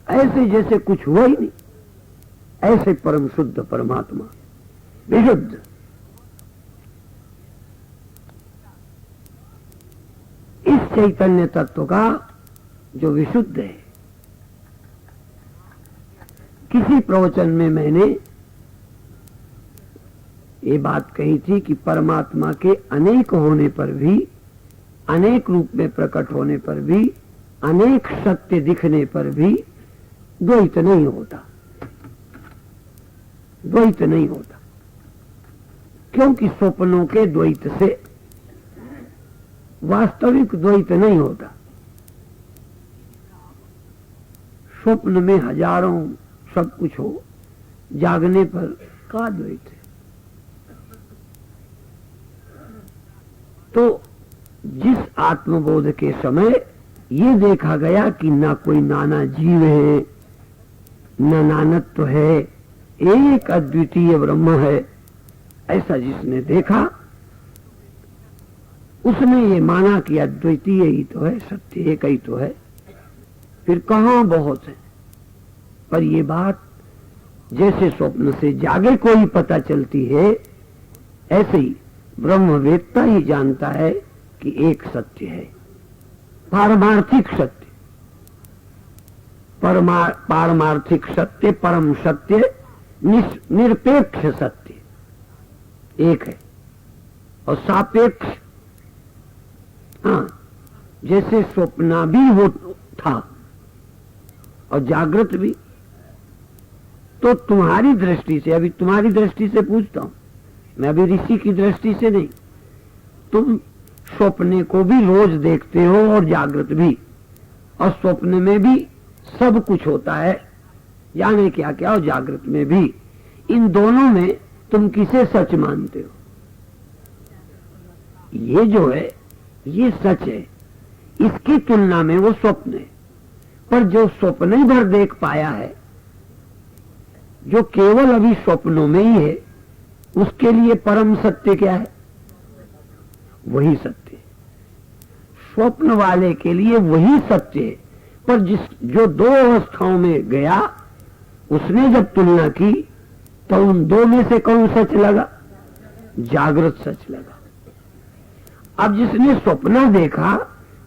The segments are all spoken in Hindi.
ऐसे जैसे कुछ हुआ ही नहीं, ऐसे परम शुद्ध परमात्मा, विशुद्ध। इस चैतन्य तत्व का जो विशुद्ध है, किसी प्रवचन में मैंने ये बात कही थी कि परमात्मा के अनेक होने पर भी, अनेक रूप में प्रकट होने पर भी, अनेक सत्य दिखने पर भी द्वैत नहीं होता, द्वैत नहीं होता। क्योंकि स्वप्नों के द्वैत से वास्तविक द्वैत नहीं होता। स्वप्न में हजारों सब कुछ हो, जागने पर का द्वैत है? तो जिस आत्मबोध के समय ये देखा गया कि ना कोई नाना जीव है, न नानत्व है, एक अद्वितीय ब्रह्म है, ऐसा जिसने देखा उसने ये माना कि अद्वितीय ही तो है, सत्य एक ही तो है, फिर कहां बहुत है। पर ये बात जैसे स्वप्न से जागे कोई पता चलती है, ऐसे ही ब्रह्मवेत्ता ही जानता है कि एक सत्य है, पारमार्थिक सत्य, पारमार्थिक सत्य, परम सत्य, निरपेक्ष सत्य एक है। और सापेक्ष, हाँ, जैसे स्वप्न भी हो था और जागृत भी, तो तुम्हारी दृष्टि से, अभी तुम्हारी दृष्टि से पूछता हूं मैं, अभी ऋषि की दृष्टि से नहीं, तुम स्वप्ने को भी रोज देखते हो और जागृत भी, और स्वप्न में भी सब कुछ होता है, जाने क्या क्या, और जागृत में भी। इन दोनों में तुम किसे सच मानते हो? ये जो है ये सच है, इसकी तुलना में वो स्वप्न है। पर जो स्वप्न ही भर देख पाया है, जो केवल अभी स्वप्नों में ही है, उसके लिए परम सत्य क्या है? वही सत्य है। स्वप्न वाले के लिए वही सत्य है। पर जो दो अवस्थाओं में गया, उसने जब तुलना की तो उन दो में से कौन सच लगा? जागृत सच लगा। अब जिसने स्वप्न देखा,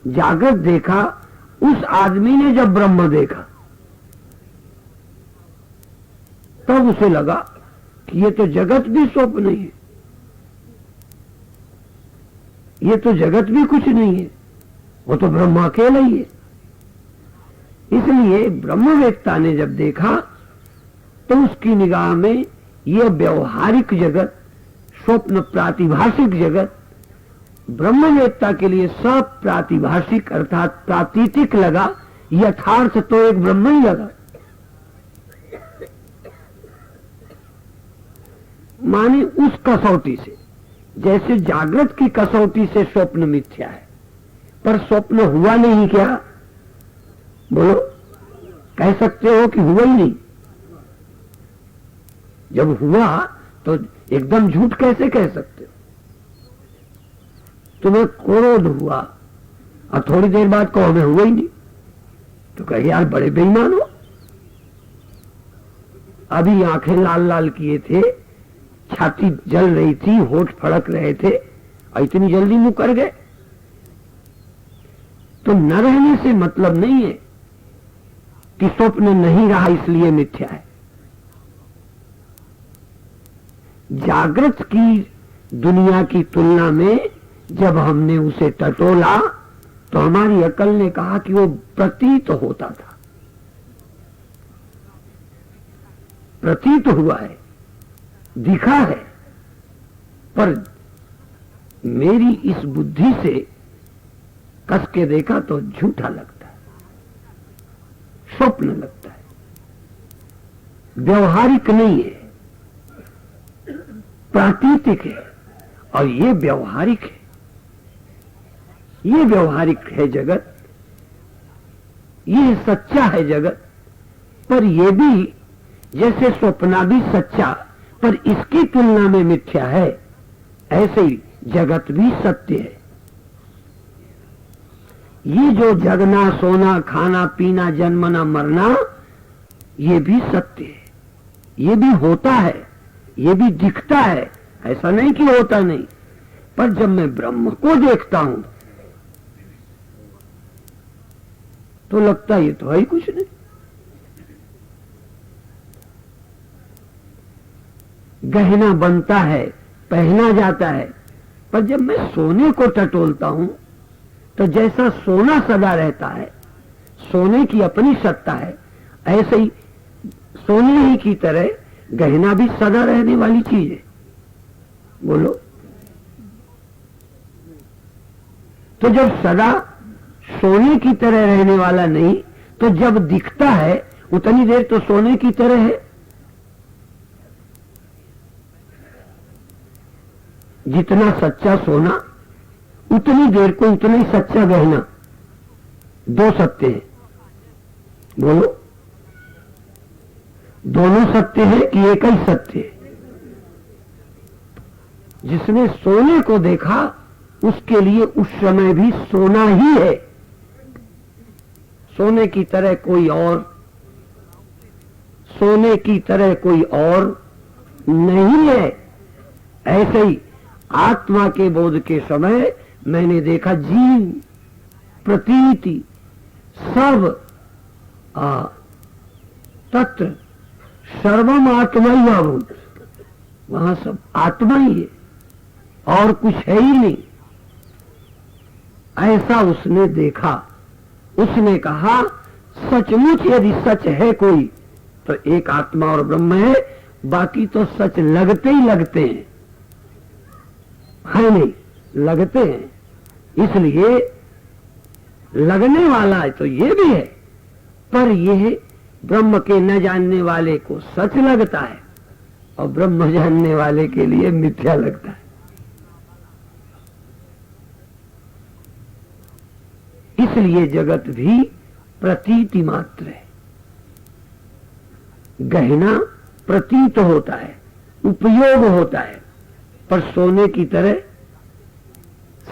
जागृत देखा, उस आदमी ने जब ब्रह्म देखा तब उसे लगा कि ये तो जगत भी स्वप्न ही है, ये तो जगत भी कुछ नहीं है, वो तो ब्रह्म अकेला ही है। इसलिए ब्रह्मवेत्ता ने जब देखा तो उसकी निगाह में यह व्यवहारिक जगत, स्वप्न प्रातिभाषिक जगत, ब्रह्मवेत्ता के लिए सब प्रातिभाषिक अर्थात प्रातीतिक लगा, यथार्थ तो एक ब्रह्म ही लगा। माने उस कसौटी से, जैसे जागृत की कसौटी से स्वप्न मिथ्या है, पर स्वप्न हुआ नहीं क्या? बोलो, कह सकते हो कि हुआ ही नहीं? जब हुआ तो एकदम झूठ कैसे कह सकते हो? तुम्हें क्रोध हुआ और थोड़ी देर बाद कहो हमें हुआ ही नहीं, तो कहे यार बड़े बेईमान हो। अभी आंखें लाल लाल किए थे, छाती जल रही थी, होठ फड़क रहे थे, और इतनी जल्दी मुंह कर गए। तो न रहने से मतलब नहीं है कि स्वप्न नहीं रहा इसलिए मिथ्या है। जागृत की दुनिया की तुलना में जब हमने उसे टटोला तो हमारी अकल ने कहा कि वो प्रतीत होता था, प्रतीत हुआ है, दिखा है, पर मेरी इस बुद्धि से कस के देखा तो झूठा लगता है, स्वप्न लगता है, व्यवहारिक नहीं है, प्रातीतिक है। और ये व्यवहारिक है, ये व्यवहारिक है जगत, ये सच्चा है जगत। पर ये भी जैसे स्वप्ना भी सच्चा पर इसकी तुलना में मिथ्या है, ऐसे ही जगत भी सत्य है। ये जो जगना, सोना, खाना, पीना, जन्मना, मरना, ये भी सत्य है, ये भी होता है, ये भी दिखता है। ऐसा नहीं कि होता नहीं, पर जब मैं ब्रह्म को देखता हूं तो लगता है ये तो है ही कुछ नहीं। गहना बनता है, पहना जाता है, पर जब मैं सोने को टटोलता हूं तो जैसा सोना सदा रहता है, सोने की अपनी सत्ता है, ऐसे ही सोने ही की तरह गहना भी सदा रहने वाली चीज है। बोलो, तो जब सदा सोने की तरह रहने वाला नहीं, तो जब दिखता है उतनी देर तो सोने की तरह है। जितना सच्चा सोना उतनी देर को उतना ही सच्चा गहना। दो सत्य हैं। बोलो, दोनों सत्य है कि एक ही सत्य है? जिसने सोने को देखा उसके लिए उस समय भी सोना ही है, सोने की तरह कोई और, सोने की तरह कोई और नहीं है। ऐसे ही आत्मा के बोध के समय मैंने देखा जीव, प्रतीति, सब तत्र सर्वम आत्मा ही अभूत। वहां सब आत्मा ही है और कुछ है ही नहीं। ऐसा उसने देखा। उसने कहा सचमुच यदि सच है कोई तो एक आत्मा और ब्रह्म है, बाकी तो सच लगते ही लगते हैं, है नहीं, लगते हैं। इसलिए लगने वाला है तो ये भी है, पर यह ब्रह्म के न जानने वाले को सच लगता है और ब्रह्म जानने वाले के लिए मिथ्या लगता है। इसलिए जगत भी प्रतीति मात्र है। गहना प्रतीत होता है, उपयोग होता है, पर सोने की तरह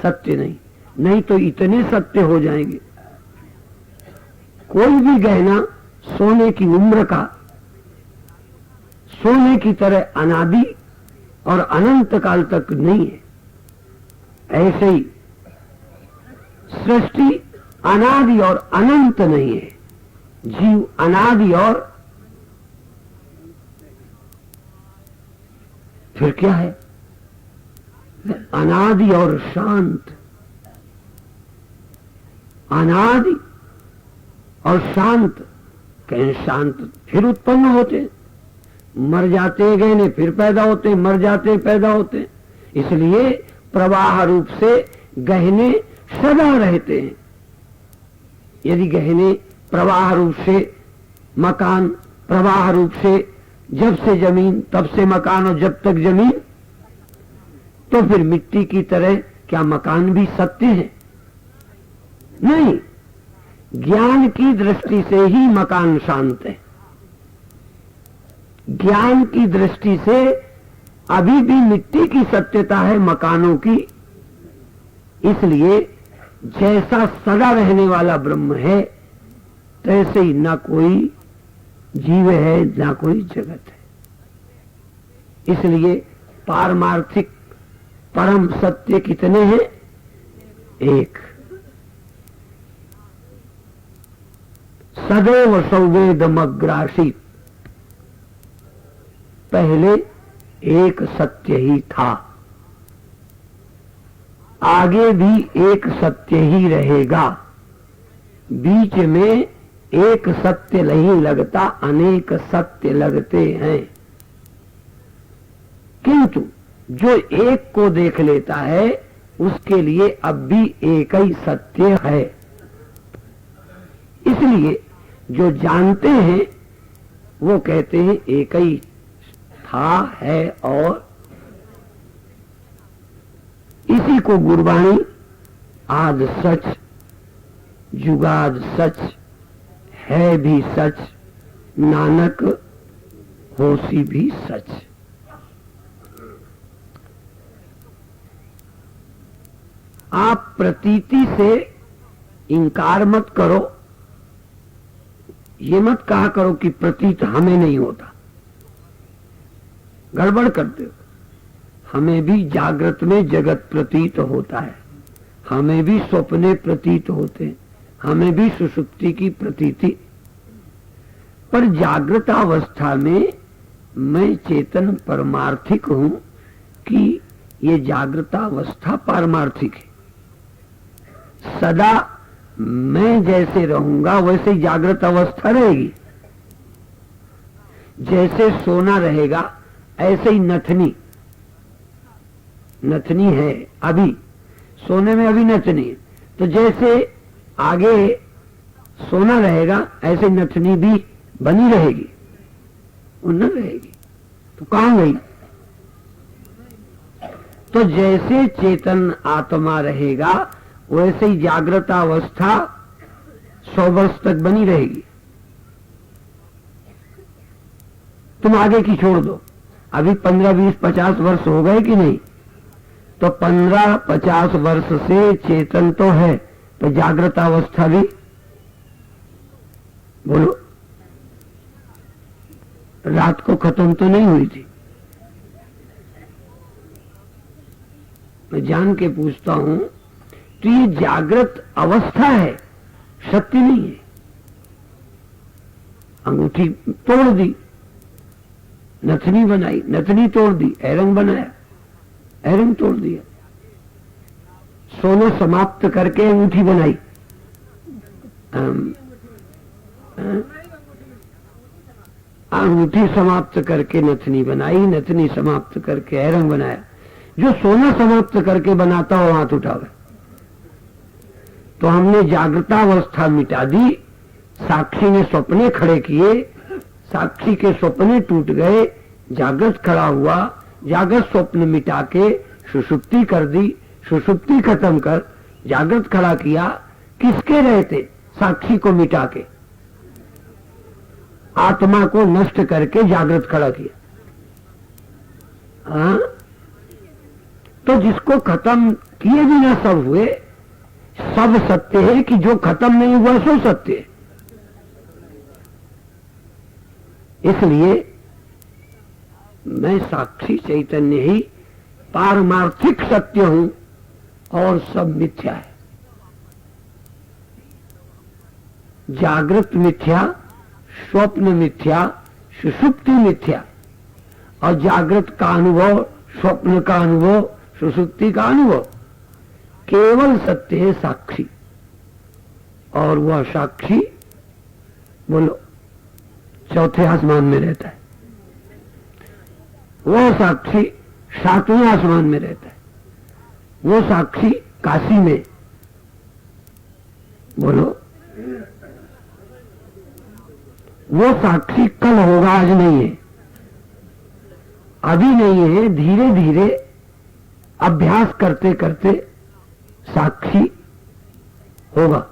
सत्य नहीं। नहीं तो इतने सत्य हो जाएंगे। कोई भी गहना सोने की उम्र का, सोने की तरह अनादि और अनंत काल तक नहीं है। ऐसे ही सृष्टि अनादि और अनंत नहीं है, जीव अनादि और फिर क्या है? अनादि और शांत। अनादि और शांत, कहीं शांत फिर उत्पन्न होते, मर जाते गहने फिर पैदा होते, मर जाते पैदा होते। इसलिए प्रवाह रूप से गहने सदा रहते हैं। यदि गहने प्रवाह रूप से, मकान प्रवाह रूप से, जब से जमीन तब से मकान और जब तक जमीन, तो फिर मिट्टी की तरह क्या मकान भी सत्य है? नहीं। ज्ञान की दृष्टि से ही मकान शांत है। ज्ञान की दृष्टि से अभी भी मिट्टी की सत्यता है मकानों की। इसलिए जैसा सदा रहने वाला ब्रह्म है, तैसे ही ना कोई जीव है ना कोई जगत है। इसलिए पारमार्थिक परम सत्य कितने हैं? एक। सदैव सौवेदमग्रासीत, पहले एक सत्य ही था, आगे भी एक सत्य ही रहेगा। बीच में एक सत्य नहीं लगता, अनेक सत्य लगते हैं। किंतु जो एक को देख लेता है उसके लिए अब भी एक ही सत्य है। इसलिए जो जानते हैं वो कहते हैं एक ही था, है और। इसी को गुरबाणी आद सच, जुगाद सच, है भी सच, नानक होसी भी सच। आप प्रतीति से इनकार मत करो। ये मत कहा करो कि प्रतीत हमें नहीं होता, गड़बड़ करते हो। हमें भी जागृत में जगत प्रतीत होता है, हमें भी स्वप्ने प्रतीत होते हैं, हमें भी सुषुप्ति की प्रतीति। पर जागृत अवस्था में मैं चेतन परमार्थिक हूं कि ये जागृत अवस्था पारमार्थिक है। सदा मैं जैसे रहूंगा वैसे ही जागृत अवस्था रहेगी। जैसे सोना रहेगा ऐसे ही नथनी है। अभी सोने में अभी नथनी है, तो जैसे आगे सोना रहेगा ऐसे नथनी भी बनी रहेगी, वो न रहेगी तो कहां गई? तो जैसे चेतन आत्मा रहेगा वैसे ही जागृत अवस्था 100 वर्ष तक बनी रहेगी। तुम आगे की छोड़ दो, अभी 15, 20, 50 वर्ष हो गए कि नहीं? तो 15, 50 वर्ष से चेतन तो है, तो जागृत अवस्था भी बोलो रात को खत्म तो नहीं हुई थी। मैं जान के पूछता हूं, तो ये जागृत अवस्था है, सत्य नहीं है। अंगूठी तोड़ दी, नथनी बनाई, नथनी तोड़ दी, एरंग बनाया, एरंग तोड़ दिया। सोना समाप्त करके अंगूठी बनाई, अंगूठी समाप्त करके नथनी बनाई, नथनी समाप्त करके एरंग बनाया। जो सोना समाप्त करके बनाता हो हाथ उठावे। तो हमने जागृतावस्था मिटा दी, साक्षी ने सपने खड़े किए, साक्षी के सपने टूट गए, जागृत खड़ा हुआ, जागृत स्वप्न मिटा के सुषुप्ति कर दी, सुषुप्ति खत्म कर जागृत खड़ा किया। किसके रहते? साक्षी को मिटा के, आत्मा को नष्ट करके जागृत खड़ा किया। हाँ? तो जिसको खत्म किए बिना सब हुए, सब सत्य है कि जो खत्म नहीं हुआ सो सत्य है। इसलिए मैं साक्षी चैतन्य ही पारमार्थिक सत्य हूं और सब मिथ्या है। जागृत मिथ्या, स्वप्न मिथ्या, सुषुप्ति मिथ्या। और जागृत का अनुभव, स्वप्न का अनुभव, सुषुप्ति का अनुभव, केवल सत्य है साक्षी। और वह साक्षी बोलो चौथे आसमान में रहता है, वो साक्षी 7वें आसमान में रहता है, वो साक्षी काशी में। बोलो वो साक्षी कल होगा, आज नहीं है, अभी नहीं है। धीरे धीरे अभ्यास करते करते साक्षी होगा,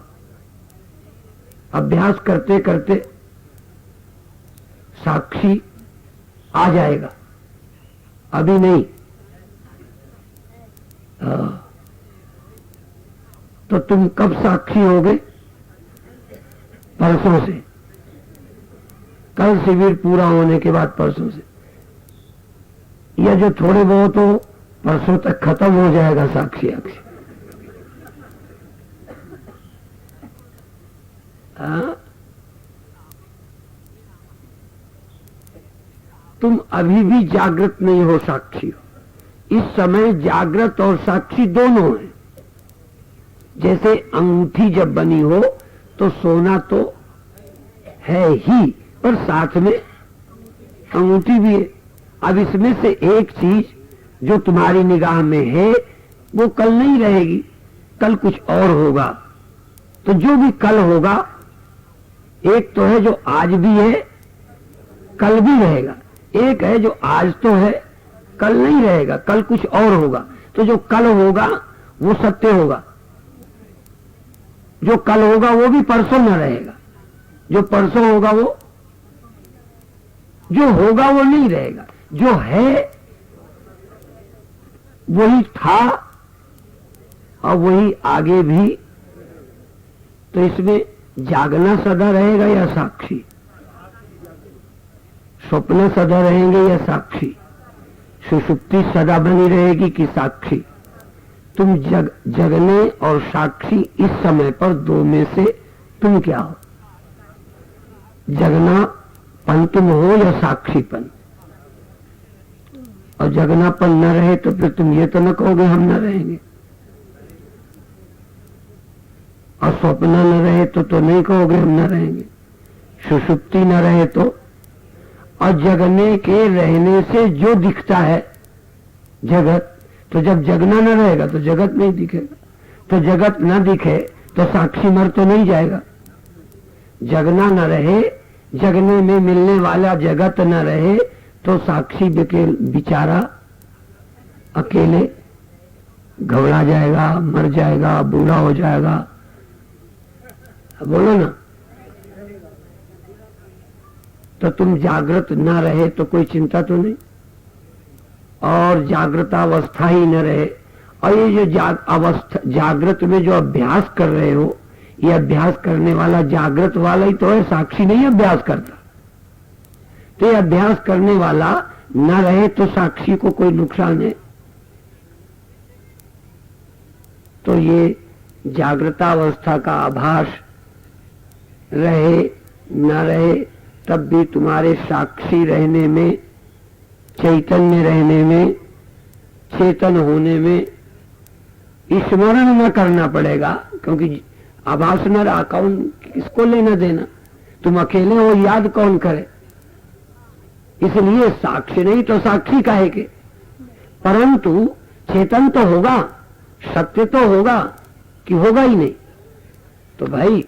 अभ्यास करते करते साक्षी आ जाएगा, अभी नहीं। तो तुम कब साक्षी होगे? परसों से, कल शिविर पूरा होने के बाद परसों से, या जो थोड़े बहुत हो परसों तक खत्म हो जाएगा साक्षी अक्षी। तुम अभी भी जागृत नहीं हो, साक्षी हो। इस समय जागृत और साक्षी दोनों हैं। जैसे अंगूठी जब बनी हो तो सोना तो है ही, पर साथ में अंगूठी भी है। अब इसमें से एक चीज जो तुम्हारी निगाह में है वो कल नहीं रहेगी, कल कुछ और होगा। तो जो भी कल होगा, एक तो है जो आज भी है, कल भी रहेगा। एक है जो आज तो है, कल नहीं रहेगा, कल कुछ और होगा। तो जो कल होगा वो सत्य होगा, जो कल होगा वो भी परसों न रहेगा, जो परसों होगा वो, जो होगा वो नहीं रहेगा। जो है वही था और वही आगे भी। तो इसमें जागना सदा रहेगा या साक्षी? स्वप्न सदा रहेंगे या साक्षी? सुषुप्ति सदा बनी रहेगी कि साक्षी? तुम जगने और साक्षी इस समय पर दो में से तुम क्या हो? जगनापन तुम हो या साक्षीपन? और जगनापन न रहे तो फिर तुम ये तो न कहोगे हम न रहेंगे, और स्वप्न न रहे तो नहीं कहोगे हम न रहेंगे, सुषुप्ति न रहे तो। और जगने के रहने से जो दिखता है जगत, तो जब जगना न रहेगा तो जगत नहीं दिखेगा, तो जगत न दिखे तो साक्षी मर तो नहीं जाएगा। जगना न रहे, जगने में मिलने वाला जगत न रहे तो साक्षी बेचारा अकेले घबरा जाएगा, मर जाएगा, बूढ़ा हो जाएगा। बोलो ना। तो तुम जागृत न रहे तो कोई चिंता तो नहीं, और जागृतावस्था ही न रहे, और ये जो जागृत में जो अभ्यास कर रहे हो, ये अभ्यास करने वाला जागृत वाला ही तो है, साक्षी नहीं अभ्यास करता। तो ये अभ्यास करने वाला न रहे तो साक्षी को कोई नुकसान है? तो ये जागृतावस्था का आभास रहे न रहे तब भी तुम्हारे साक्षी रहने में, चैतन्य रहने में, चेतन होने में स्मरण न करना पड़ेगा, क्योंकि आभास न रहा, कौन किसको लेना देना? तुम अकेले हो, याद कौन करे? इसलिए साक्षी नहीं तो साक्षी काहे के? परंतु चेतन तो होगा, सत्य तो होगा कि होगा ही नहीं? तो भाई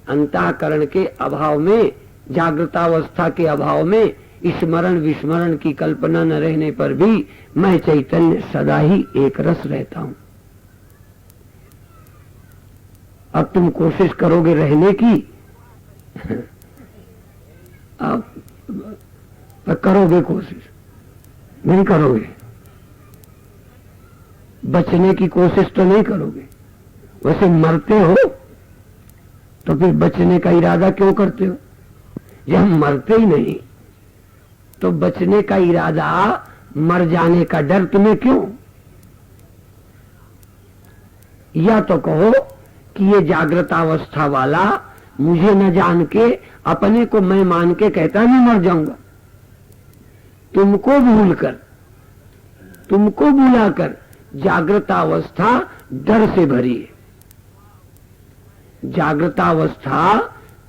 अंतःकरण के अभाव में, जागृतावस्था के अभाव में, स्मरण विस्मरण की कल्पना न रहने पर भी मैं चैतन्य सदा ही एक रस रहता हूं। अब तुम कोशिश करोगे रहने की अब करोगे कोशिश, नहीं करोगे, बचने की कोशिश तो नहीं करोगे। वैसे मरते हो तो फिर बचने का इरादा क्यों करते हो? जब मरते ही नहीं तो बचने का इरादा, मर जाने का डर तुम्हें क्यों? या तो कहो कि ये जागृतावस्था वाला मुझे न जान के अपने को मैं मान के कहता मैं मर जाऊंगा। तुमको भूलकर, तुमको बुलाकर जागृतावस्था डर से भरी है। जागृतावस्था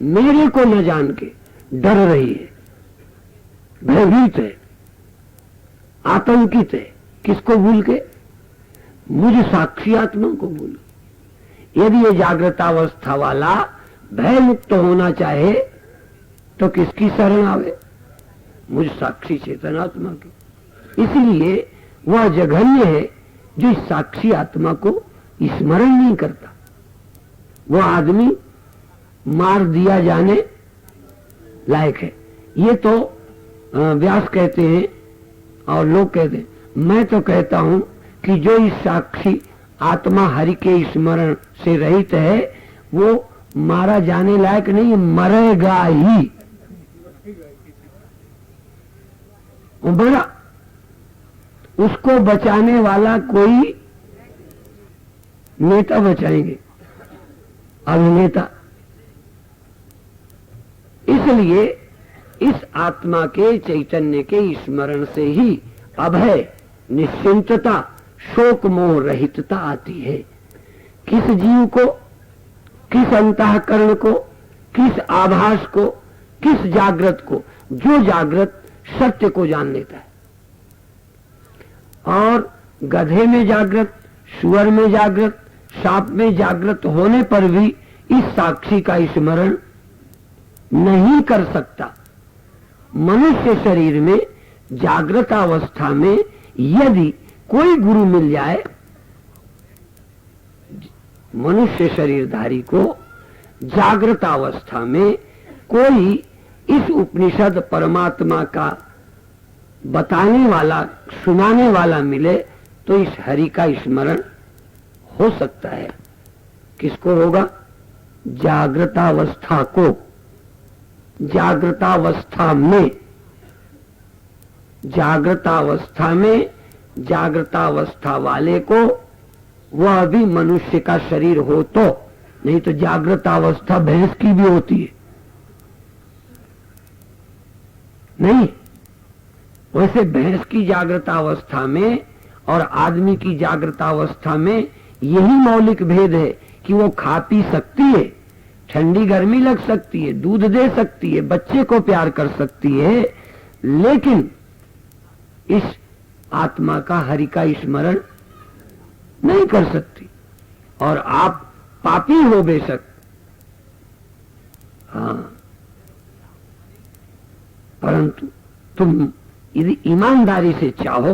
मेरे को न जान के डर रही है, भयभीत है, आतंकित है। किसको भूल के? मुझ साक्षी आत्मा को भूल। यदि ये जागृतावस्था वाला भय मुक्त होना चाहे तो किसकी शरण आवे? मुझ साक्षी चेतन आत्मा की। इसलिए वह जघन्य है जो इस साक्षी आत्मा को स्मरण नहीं करता। वह आदमी मार दिया जाने लायक है। ये तो व्यास कहते हैं और लोग कहते हैं। मैं तो कहता हूं कि जो इस साक्षी आत्मा हरि के स्मरण से रहित है वो मारा जाने लायक नहीं, मरेगा ही। बड़ा उसको बचाने वाला कोई नेता बचाएंगे, अभिनेता। इसलिए इस आत्मा के चैतन्य के स्मरण से ही अभय, निश्चिंतता, शोक मोह रहितता आती है। किस जीव को, किस अंतःकरण को, किस आभास को, किस जागृत को? जो जागृत सत्य को जान लेता है। और गधे में जागृत, सुअर में जागृत, सांप में जागृत होने पर भी इस साक्षी का स्मरण नहीं कर सकता। मनुष्य शरीर में जागृत अवस्था में यदि कोई गुरु मिल जाए, मनुष्य शरीरधारी को जागृत अवस्था में कोई इस उपनिषद परमात्मा का बताने वाला, सुनाने वाला मिले तो इस हरि का स्मरण हो सकता है। किसको होगा? जागृतावस्था को, जागृतावस्था में जागृतावस्था वाले को, वह भी मनुष्य का शरीर हो तो, नहीं तो जागृतावस्था भैंस की भी होती है नहीं। वैसे भैंस की जागृतावस्था में और आदमी की जागृतावस्था में यही मौलिक भेद है कि वो खा पी सकती है, ठंडी गर्मी लग सकती है, दूध दे सकती है, बच्चे को प्यार कर सकती है, लेकिन इस आत्मा का, हरि का स्मरण नहीं कर सकती। और आप पापी हो बेशक, हाँ, परंतु तुम यदि ईमानदारी से चाहो,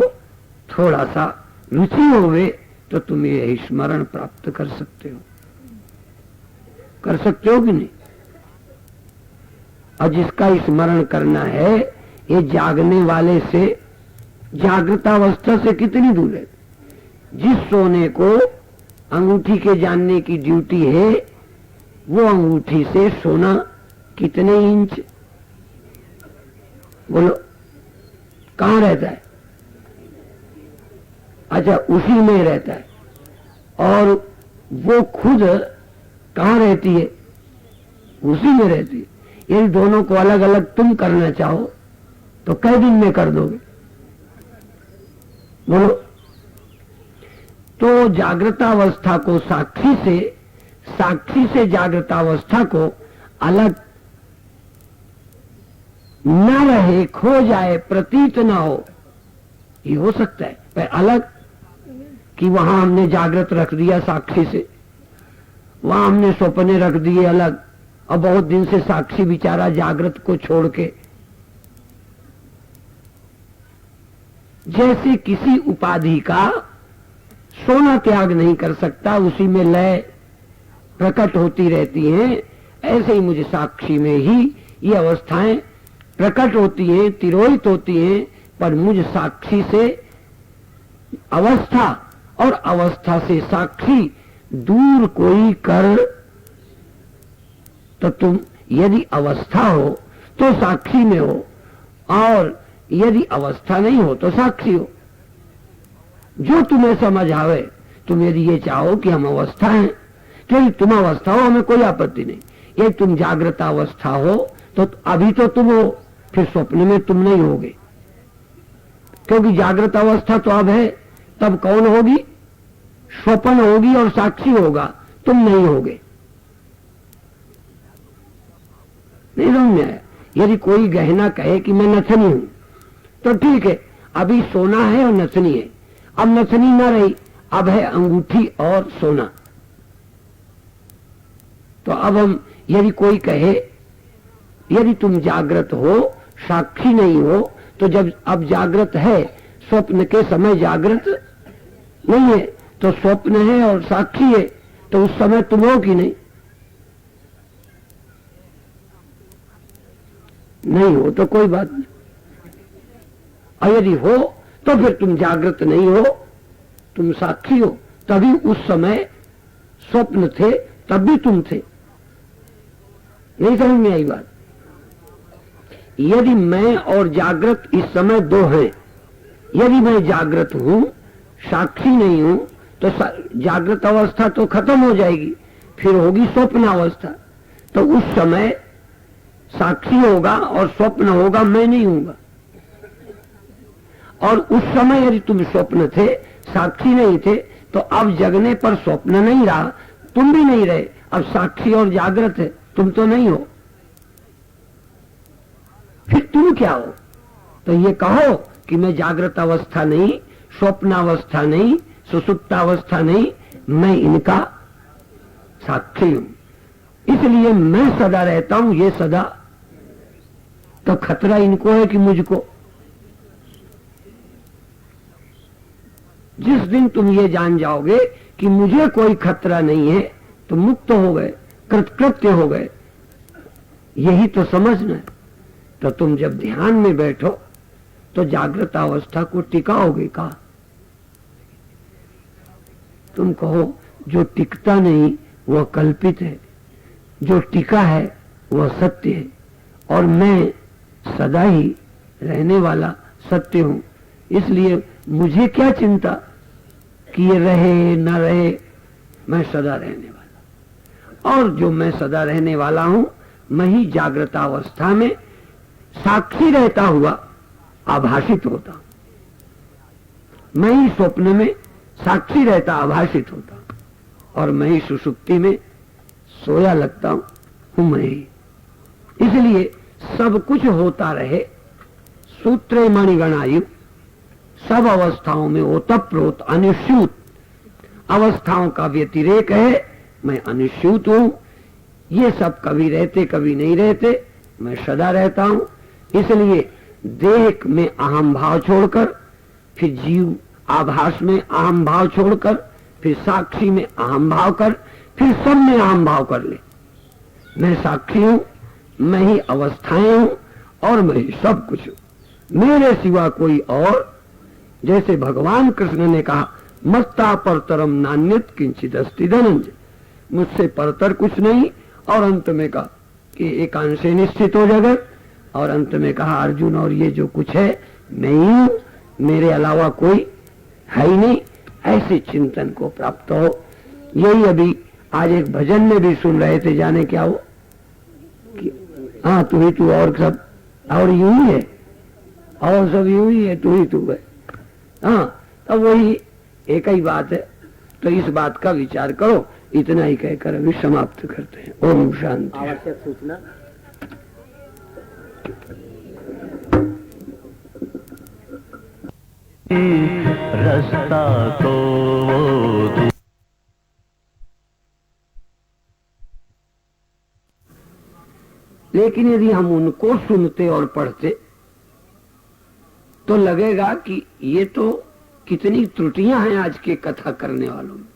थोड़ा सा रुचि होवे, तो तुम ये स्मरण प्राप्त कर सकते हो। कर सकते हो कि नहीं? और जिसका स्मरण करना है, ये जागने वाले से, जागृतावस्था से कितनी दूर है। जिस सोने को अंगूठी के जानने की ड्यूटी है, वो अंगूठी से सोना कितने इंच, बोलो, कहां रहता है? अच्छा, उसी में रहता है। और वो खुद कहां रहती है? उसी में रहती है। यदि दोनों को अलग अलग तुम करना चाहो तो कई दिन में कर दोगे, बोलो? तो जागृतावस्था को साक्षी से जागृतावस्था को अलग न रहे, खो जाए, प्रतीत न हो, ये हो सकता है। पर अलग कि वहां हमने जागृत रख दिया साक्षी से, वहां हमने सपने रख दिए अलग, और बहुत दिन से साक्षी बेचारा जागृत को छोड़ के, जैसे किसी उपाधि का सोना त्याग नहीं कर सकता, उसी में लय प्रकट होती रहती हैं, ऐसे ही मुझे साक्षी में ही ये अवस्थाएं प्रकट होती हैं, तिरोहित होती हैं, पर मुझ साक्षी से अवस्था और अवस्था से साक्षी दूर कोई कर, तो तुम यदि अवस्था हो तो साक्षी में हो, और यदि अवस्था नहीं हो तो साक्षी हो। जो तुम्हें समझ आवे। तुम यदि ये चाहो कि हम अवस्था हैं, तो तुम अवस्था हो, हमें कोई आपत्ति नहीं। यदि तुम जागृत अवस्था हो तो अभी तो तुम हो, फिर स्वप्न में तुम नहीं होगे, क्योंकि जागृत अवस्था तो अब है। तब कौन होगी? स्वप्न होगी और साक्षी होगा, तुम नहीं होगे। नहीं समझ में आया? यदि कोई गहना कहे कि मैं नथनी हूं, तो ठीक है, अभी सोना है और नथनी है। अब नथनी न रही, अब है अंगूठी और सोना। तो अब हम, यदि कोई कहे यदि तुम जागृत हो, साक्षी नहीं हो, तो जब अब जागृत है, स्वप्न के समय जागृत नहीं है, तो स्वप्न है और साक्षी है, तो उस समय तुम हो कि नहीं? नहीं हो तो कोई बात नहीं। और यदि हो तो फिर तुम जागृत नहीं हो, तुम साक्षी हो। तभी उस समय स्वप्न थे, तब भी तुम थे। नहीं समझ में आई बात? यदि मैं और जागृत इस समय दो हैं, यदि मैं जागृत हूं, साक्षी नहीं हूं, तो जागृत अवस्था तो खत्म हो जाएगी, फिर होगी स्वप्न अवस्था। तो उस समय साक्षी होगा और स्वप्न होगा, मैं नहीं हूंगा। और उस समय यदि तुम स्वप्न थे, साक्षी नहीं थे, तो अब जगने पर स्वप्न नहीं रहा, तुम भी नहीं रहे, अब साक्षी और जागृत है, तुम तो नहीं हो। फिर तुम क्या हो? तो ये कहो कि मैं जागृत अवस्था नहीं, स्वप्न अवस्था नहीं, सुसुप्तावस्था नहीं, मैं इनका साक्षी हूं, इसलिए मैं सदा रहता हूं, ये सदा। तो खतरा इनको है कि मुझको? जिस दिन तुम ये जान जाओगे कि मुझे कोई खतरा नहीं है, तो मुक्त हो गए, कृतकृत्य हो गए। यही तो समझना है। तो तुम जब ध्यान में बैठो तो जागृत अवस्था को टिकाओगे का? तुम कहो जो टिकता नहीं वह कल्पित है, जो टिका है वह सत्य है और मैं सदा ही रहने वाला सत्य हूं। इसलिए मुझे क्या चिंता कि ये रहे न रहे, मैं सदा रहने वाला। और जो मैं सदा रहने वाला हूं, मैं ही जागृतावस्था में साक्षी रहता हुआ आभाषित होता हूं, मैं ही स्वप्न में साक्षी रहता आभाषित होता हूं, और मैं ही सुषुप्ति में सोया लगता हूं मैं ही। इसलिए सब कुछ होता रहे, सूत्रे मणिगणायु, सब अवस्थाओं में ओतप्रोत अनिश्चित अवस्थाओं का व्यतिरेक है, मैं अनिश्चित हूं। ये सब कभी रहते कभी नहीं रहते, मैं सदा रहता हूं। इसलिए देह में अहम भाव छोड़कर, फिर जीव आभास में अहम भाव छोड़कर, फिर साक्षी में अहम भाव कर, फिर सब में अहम भाव कर ले। मैं साक्षी हूं, मैं ही अवस्थाएं हूं और मैं ही सब कुछ हूं, मेरे सिवा कोई और। जैसे भगवान कृष्ण ने कहा, मत्ता परतरम नान्यत किंचित अस्ति धनंजय, मुझसे परतर कुछ नहीं। और अंत में कहा कि एकांशे निश्चित हो जगत, और अंत में कहा अर्जुन, और ये जो कुछ है मैं ही हूं, मेरे अलावा कोई है ही नहीं। ऐसे चिंतन को प्राप्त हो। यही अभी आज एक भजन में भी सुन रहे थे, जाने क्या हो कि हाँ तू ही तू और सब और यूं ही है, और सब यूं ही है, तू ही तू है। हाँ, तब वही एक ही बात है। तो इस बात का विचार करो। इतना ही कहकर अभी समाप्त करते हैं। ओम शांति। आवश्यक सूचना। रास्ता तो लेकिन यदि हम उनको सुनते और पढ़ते तो लगेगा कि ये तो कितनी त्रुटियां हैं आज के कथा करने वालों में।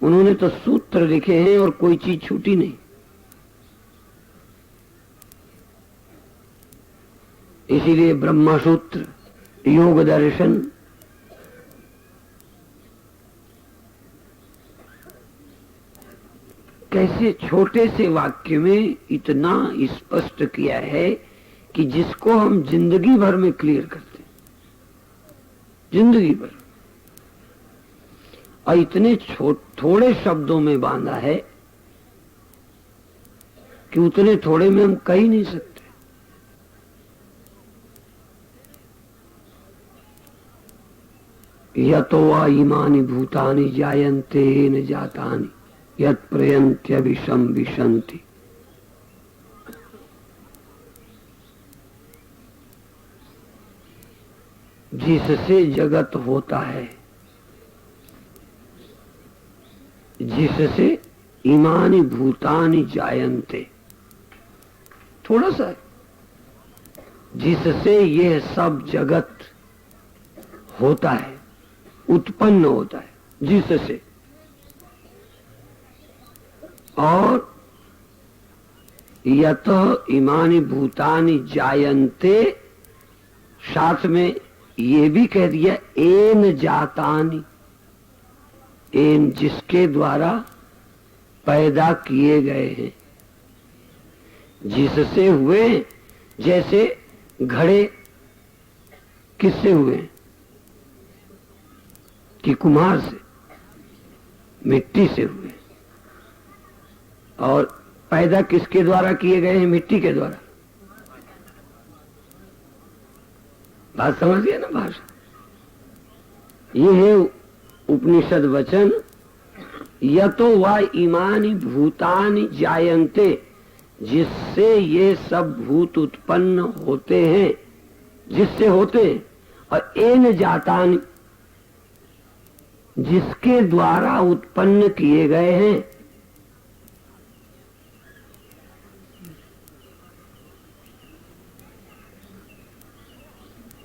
उन्होंने तो सूत्र लिखे हैं और कोई चीज छूटी नहीं। इसीलिए ब्रह्मा सूत्र, योग दर्शन, कैसे छोटे से वाक्य में इतना स्पष्ट किया है कि जिसको हम जिंदगी भर में क्लियर करते हैं, जिंदगी भर, और इतने थोड़े शब्दों में बांधा है कि उतने थोड़े में हम कह ही नहीं सकते। यतो वा इमानि भूतानि जायन्ते न जातानि यत् प्रयन्त्यभिशं विशन्ति। जिससे जगत होता है, जिससे इमानि भूतानि जायन्ते, थोड़ा सा, जिससे यह सब जगत होता है, उत्पन्न होता है, जिससे। और यत इमानि भूतानि जायन्ते, साथ में ये भी कह दिया एन जातानि, एन जिसके द्वारा पैदा किए गए हैं, जिससे हुए। जैसे घड़े किससे हुए कि कुम्हार से, मिट्टी से हुए। और पैदा किसके द्वारा किए गए हैं? मिट्टी के द्वारा। बात समझ गए ना भाषा? ये है उपनिषद वचन, यतो वा इमानि भूतानि जायन्ते, जिससे ये सब भूत उत्पन्न होते हैं, जिससे होते हैं। और एन जातानि, जिसके द्वारा उत्पन्न किए गए हैं।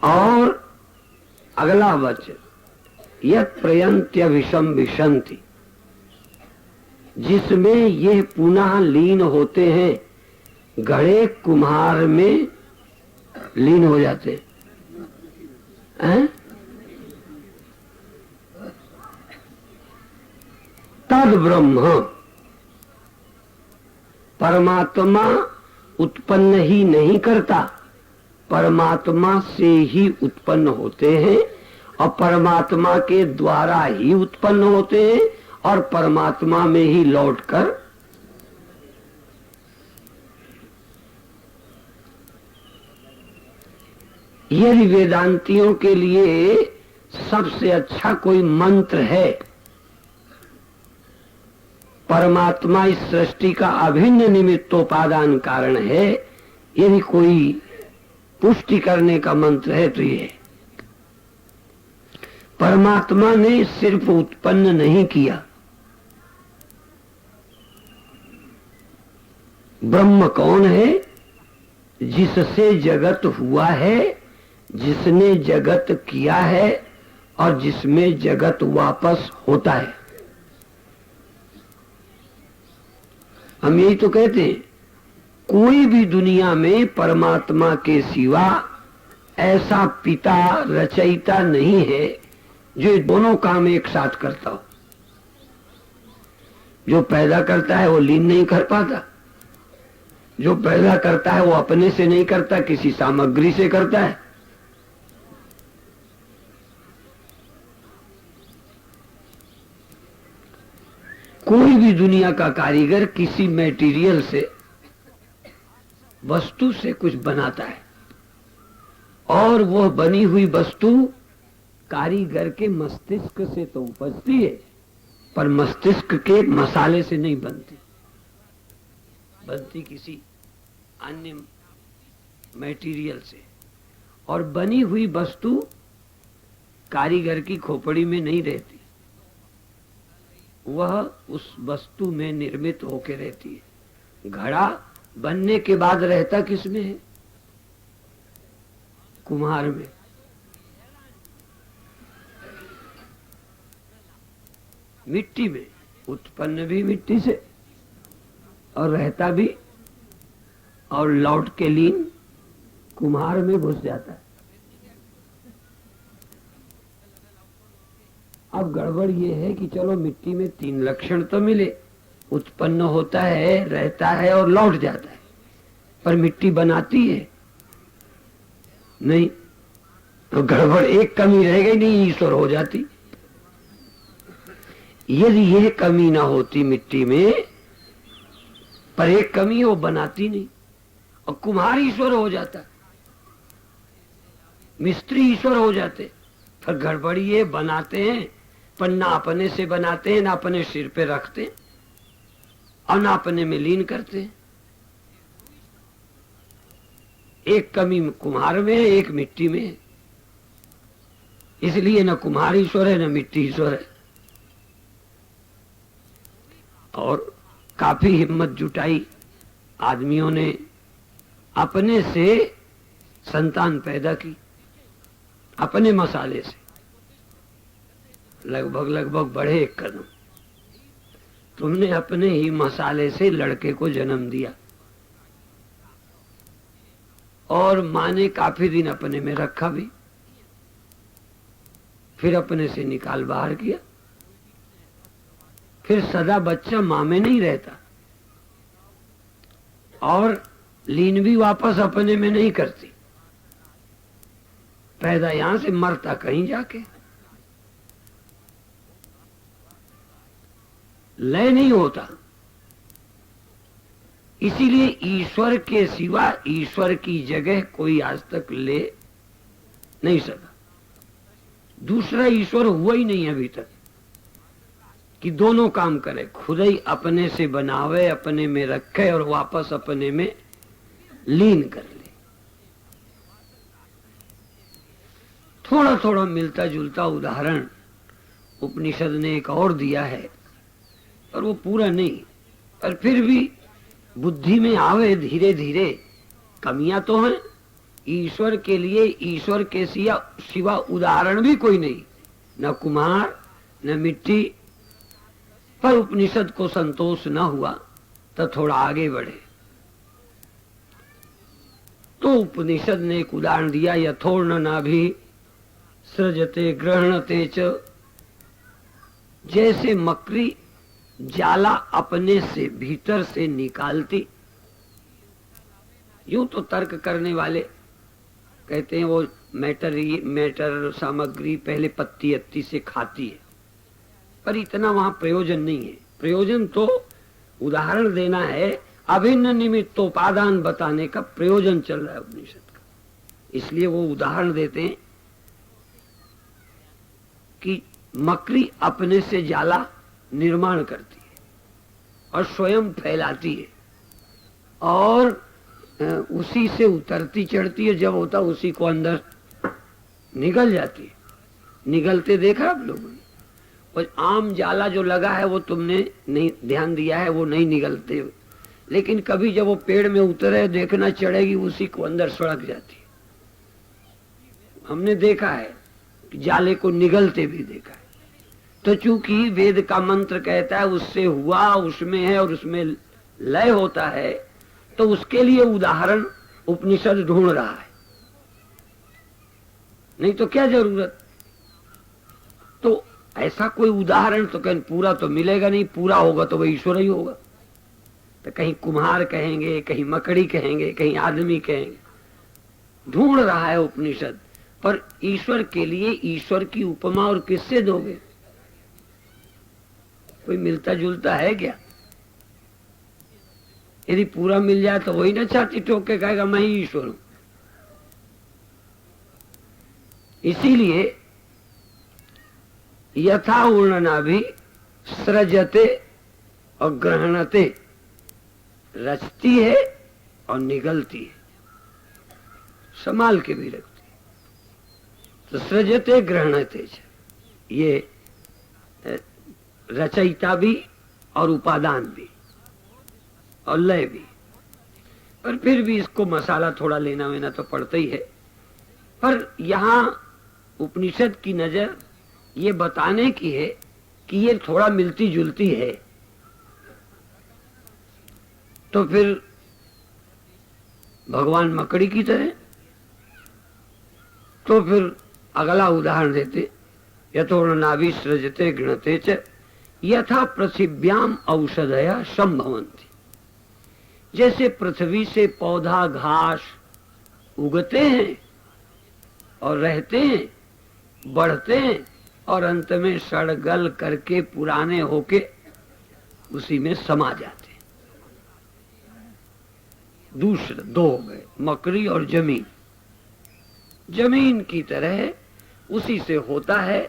और अगला वचन, यत् प्रयन्त्यभिशं विशन्ति, जिसमें ये पुनः लीन होते हैं। घड़े कुम्हार में लीन हो जाते हैं। तद ब्रह्म, परमात्मा उत्पन्न ही नहीं करता, परमात्मा से ही उत्पन्न होते हैं और परमात्मा के द्वारा ही उत्पन्न होते हैं और परमात्मा में ही लौटकर यदि वेदांतियों के लिए सबसे अच्छा कोई मंत्र है, परमात्मा इस सृष्टि का अभिन्न निमित्तोपादान कारण है, यदि कोई पुष्टि करने का मंत्र है तो ये परमात्मा ने सिर्फ उत्पन्न नहीं किया, ब्रह्म कौन है? जिससे जगत हुआ है, जिसने जगत किया है और जिसमें जगत वापस होता है। हम यही तो कहते हैं, कोई भी दुनिया में परमात्मा के सिवा ऐसा पिता रचयिता नहीं है जो ये दोनों काम एक साथ करता हो। जो पैदा करता है वो लीन नहीं कर पाता, जो पैदा करता है वो अपने से नहीं करता, किसी सामग्री से करता है। कोई भी दुनिया का कारीगर किसी मटेरियल से, वस्तु से कुछ बनाता है और वह बनी हुई वस्तु कारीगर के मस्तिष्क से तो उपजती है, पर मस्तिष्क के मसाले से नहीं बनती, बनती किसी अन्य मटेरियल से। और बनी हुई वस्तु कारीगर की खोपड़ी में नहीं रहती, वह उस वस्तु में निर्मित होकर रहती है। घड़ा बनने के बाद रहता किसमें है? कुम्हार में। मिट्टी में, उत्पन्न भी मिट्टी से और रहता भी, और लौट के लीन कुम्हार में घुस जाता है। अब गड़बड़ ये है कि चलो मिट्टी में तीन लक्षण तो मिले, उत्पन्न होता है, रहता है और लौट जाता है, पर मिट्टी बनाती है नहीं। तो गड़बड़, एक कमी रह गई, नहीं ईश्वर हो जाती। यदि यह कमी ना होती मिट्टी में, पर एक कमी वो बनाती नहीं, और कुम्हार ईश्वर हो जाता, मिस्त्री ईश्वर हो जाते। पर गड़बड़ ये, बनाते हैं पर ना अपने से बनाते हैं, ना अपने सिर पे रखते हैं और ना अपने में लीन करते हैं। एक कमी कुम्हार में है, एक मिट्टी में है, इसलिए न कुम्हार ईश्वर है न मिट्टी ईश्वर है। और काफी हिम्मत जुटाई आदमियों ने, अपने से संतान पैदा की, अपने मसाले से, लगभग बढ़े एक कदम। तुमने अपने ही मसाले से लड़के को जन्म दिया और माँ ने काफी दिन अपने में रखा भी, फिर अपने से निकाल बाहर किया, फिर सदा बच्चा माँ में नहीं रहता और लीन भी वापस अपने में नहीं करती, पैदा यहां से, मरता कहीं जाके। लय नहीं होता, इसीलिए ईश्वर के सिवा ईश्वर की जगह कोई आज तक ले नहीं सका। दूसरा ईश्वर हुआ ही नहीं अभी तक कि दोनों काम करे, खुद ही अपने से बनावे, अपने में रखे और वापस अपने में लीन कर ले। थोड़ा थोड़ा मिलता जुलता उदाहरण उपनिषद ने एक और दिया है, और वो पूरा नहीं, पर फिर भी बुद्धि में आवे धीरे धीरे। कमियां तो हैं, ईश्वर के लिए ईश्वर के सिवा उदाहरण भी कोई नहीं, न कुम्हार न मिट्टी। पर उपनिषद को संतोष न हुआ तो थोड़ा आगे बढ़े, तो उपनिषद ने एक उदाहरण दिया, यथोर्ण नाभि सृजते गृहणते च। जैसे मकड़ी जाला अपने से भीतर से निकालती। यूं तो तर्क करने वाले कहते हैं वो मैटर सामग्री पहले पत्ती अत्ती से खाती है, पर इतना वहां प्रयोजन नहीं है। प्रयोजन तो उदाहरण देना है, अभिन्न निमित्तोपादान बताने का प्रयोजन चल रहा है उपनिषद का। इसलिए वो उदाहरण देते हैं कि मकड़ी अपने से जाला निर्माण करती है और स्वयं फैलाती है और उसी से उतरती चढ़ती है, जब होता उसी को अंदर निगल जाती है। निगलते देखा आप लोगों ने? और आम जाला जो लगा है वो तुमने नहीं ध्यान दिया है, वो नहीं निगलते, लेकिन कभी जब वो पेड़ में उतरे देखना चढ़ेगी उसी को अंदर सड़क जाती है। हमने देखा है कि जाले को निगलते भी देखा है। तो चूंकि वेद का मंत्र कहता है उससे हुआ उसमें है और उसमें लय होता है, तो उसके लिए उदाहरण उपनिषद ढूंढ रहा है, नहीं तो क्या जरूरत। तो ऐसा कोई उदाहरण तो कहीं पूरा तो मिलेगा नहीं, पूरा होगा तो वह ईश्वर ही होगा। तो कहीं कुम्हार कहेंगे, कहीं मकड़ी कहेंगे, कहीं आदमी कहेंगे। ढूंढ रहा है उपनिषद, पर ईश्वर के लिए ईश्वर की उपमा और किससे दोगे? कोई मिलता जुलता है क्या? यदि पूरा मिल जाए तो वही ना छाती ठोक के कहेगा मैं ही ईश्वर हूं। इसीलिए यथा उर्णना भी सृजते और ग्रहणते, रचती है और निगलती है, संभाल के भी रखती है। तो सृजते ग्रहणते, ये रचयिता भी और उपादान भी और लय भी। पर फिर भी इसको मसाला थोड़ा लेना वेना तो पड़ता ही है। पर यहां उपनिषद की नजर ये बताने की है कि ये थोड़ा मिलती जुलती है। तो फिर भगवान मकड़ी की तरह, तो फिर अगला उदाहरण देते, यथोर्णनाभि सृजते गृणते च यथा पृथिव्याम औषधया संभवन्ति। जैसे पृथ्वी से पौधा घास उगते हैं और रहते हैं, बढ़ते हैं और अंत में सड़गल करके पुराने होके उसी में समा जाते हैं। दूसरे दो हो गए, मकड़ी और जमीन। जमीन की तरह उसी से होता है,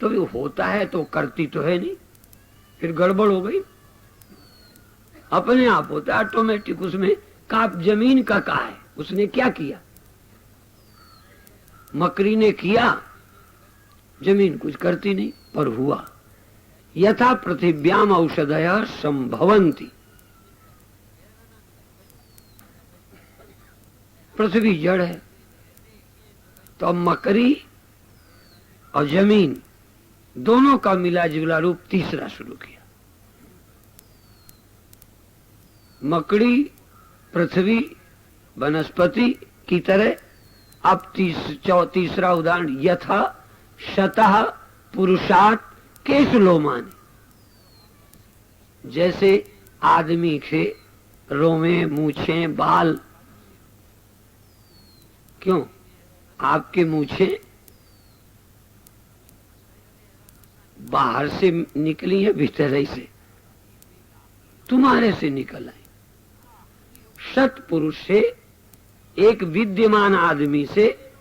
तो भी होता है तो करती तो है नहीं, फिर गड़बड़ हो गई। अपने आप होता है ऑटोमेटिक, उसमें काप जमीन का है, उसने क्या किया? मकड़ी ने किया, जमीन कुछ करती नहीं, पर हुआ। यथा पृथिव्याम औषधयः संभवन्ति। पृथ्वी जड़ है, तो अब मकड़ी और जमीन दोनों का मिला जुला रूप तीसरा शुरू किया। मकड़ी, पृथ्वी, वनस्पति की तरह। अब तीसरा उदाहरण, यथा शतः पुरुषात् केशलोमानि। जैसे आदमी के रोमे, मूछे, बाल, क्यों आपके मूछे बाहर से निकली है, भीतर ही से तुम्हारे से निकल आई। शत पुरुष से, एक विद्यमान आदमी से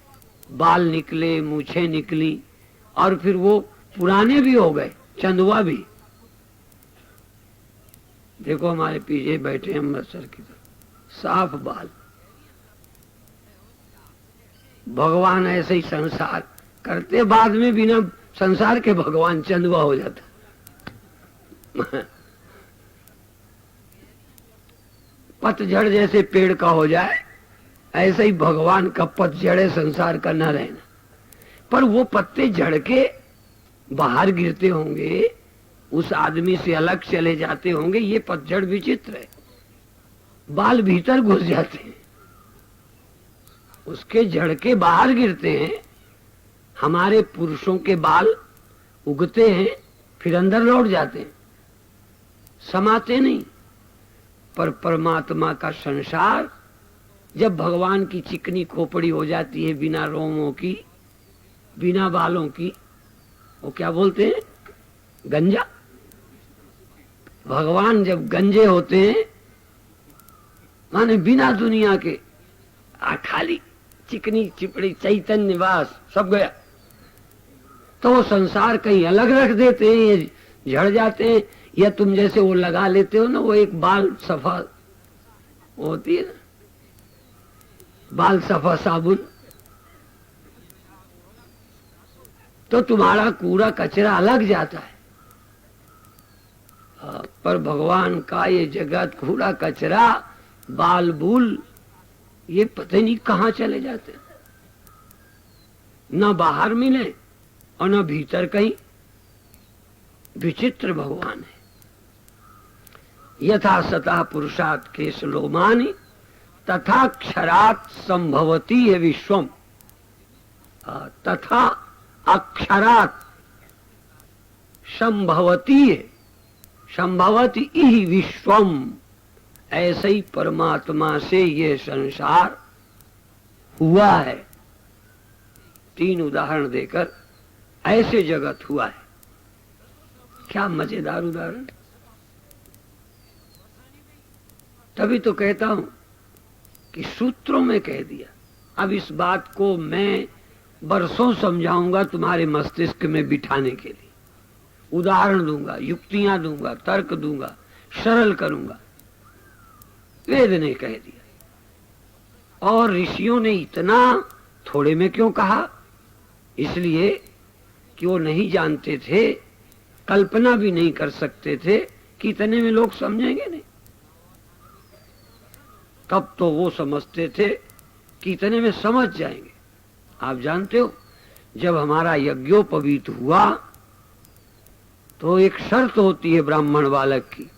बाल निकले, मूछें निकली, और फिर वो पुराने भी हो गए, चंदुआ भी। देखो हमारे पीछे बैठे अमृतसर की तरफ, साफ बाल। भगवान ऐसे ही संसार करते, बाद में बिना संसार के भगवान चंदुआ हो जाता। पतझड़ जैसे पेड़ का हो जाए, ऐसे ही भगवान का पतझड़ संसार का न रहना। पर वो पत्ते झड़ के बाहर गिरते होंगे, उस आदमी से अलग चले जाते होंगे, ये पतझड़ विचित्र है। बाल भीतर घुस जाते हैं, उसके झड़ के बाहर गिरते हैं। हमारे पुरुषों के बाल उगते हैं, फिर अंदर लौट जाते हैं। समाते नहीं। पर परमात्मा का संसार जब भगवान की चिकनी खोपड़ी हो जाती है, बिना रोमों की, बिना बालों की, वो क्या बोलते हैं, गंजा। भगवान जब गंजे होते हैं माने बिना दुनिया के, खाली चिकनी चिपड़ी चैतन्य वास सब गया, तो वो संसार कहीं अलग रख देते हैं, ये झड़ जाते हैं। या तुम जैसे वो लगा लेते हो ना, वो एक बाल सफा होती है ना, बाल सफा साबुन, तो तुम्हारा कूड़ा कचरा अलग जाता है। पर भगवान का ये जगत कूड़ा कचरा बाल बूल ये पता नहीं कहाँ चले जाते, न बाहर मिले और न भीतर कहीं। विचित्र भगवान है। यथा सतः पुरुषात् केशलोमानि तथा क्षरात् संभवती है विश्वम। तथा अक्षरात् संभवती है, संभवती ही विश्वम। ऐसे ही परमात्मा से ये संसार हुआ है। 3 उदाहरण देकर ऐसे जगत हुआ है। क्या मजेदार उदाहरण। तभी तो कहता हूं कि सूत्रों में कह दिया। अब इस बात को मैं बरसों समझाऊंगा तुम्हारे मस्तिष्क में बिठाने के लिए, उदाहरण दूंगा, युक्तियां दूंगा, तर्क दूंगा, सरल करूंगा। वेद ने कह दिया और ऋषियों ने इतना थोड़े में क्यों कहा? इसलिए कि वो नहीं जानते थे, कल्पना भी नहीं कर सकते थे कि इतने में लोग समझेंगे नहीं। तब तो वो समझते थे कि इतने में समझ जाएंगे। आप जानते हो, जब हमारा यज्ञोपवीत हुआ तो एक शर्त होती है ब्राह्मण बालक की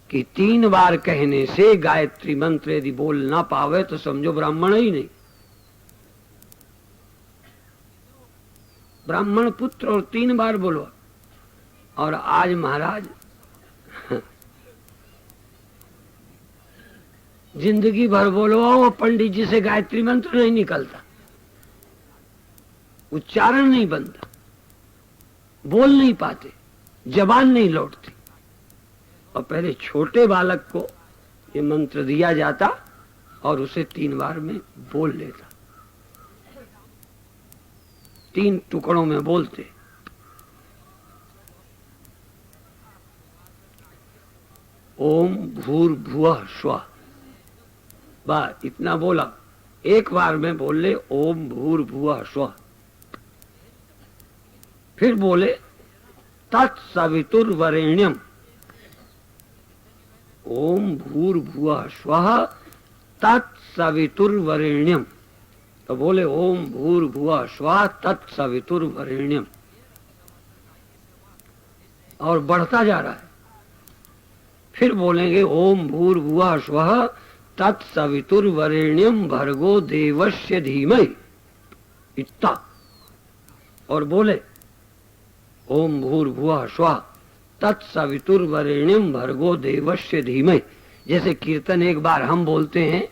कि 3 बार कहने से गायत्री मंत्र यदि बोल ना पावे तो समझो ब्राह्मण ही नहीं। ब्राह्मण पुत्र और 3 बार बोलो। और आज महाराज जिंदगी भर बोलो, वो पंडित जी से गायत्री मंत्र नहीं निकलता, उच्चारण नहीं बनता, बोल नहीं पाते, जबान नहीं लौटती। और पहले छोटे बालक को ये मंत्र दिया जाता और उसे 3 बार में बोल लेता, 3 टुकड़ों में बोलते। ओम भूर्भुवः स्वः, बस इतना बोला। एक बार में बोल ले ओम भूर्भुवः स्वः। फिर बोले तत्सवितुर्वरेण्यम। ओम भूर्भुवः स्वः तत्सवितुर्वरेण्यम। तो बोले ओम भूर्भुवः स्वः तत्सवितुर्वरेण्यम। और बढ़ता जा रहा है। फिर बोलेंगे ओम भूर्भुवः स्वः तत्सवितुर्वरेण्यम भर्गो देवस्य धीमहि। इतना। और बोले ओम भूर्भुवः स्वः तत्सवितुर्वरेण्यम भर्गो देवस्य धीमहि। जैसे कीर्तन एक बार हम बोलते हैं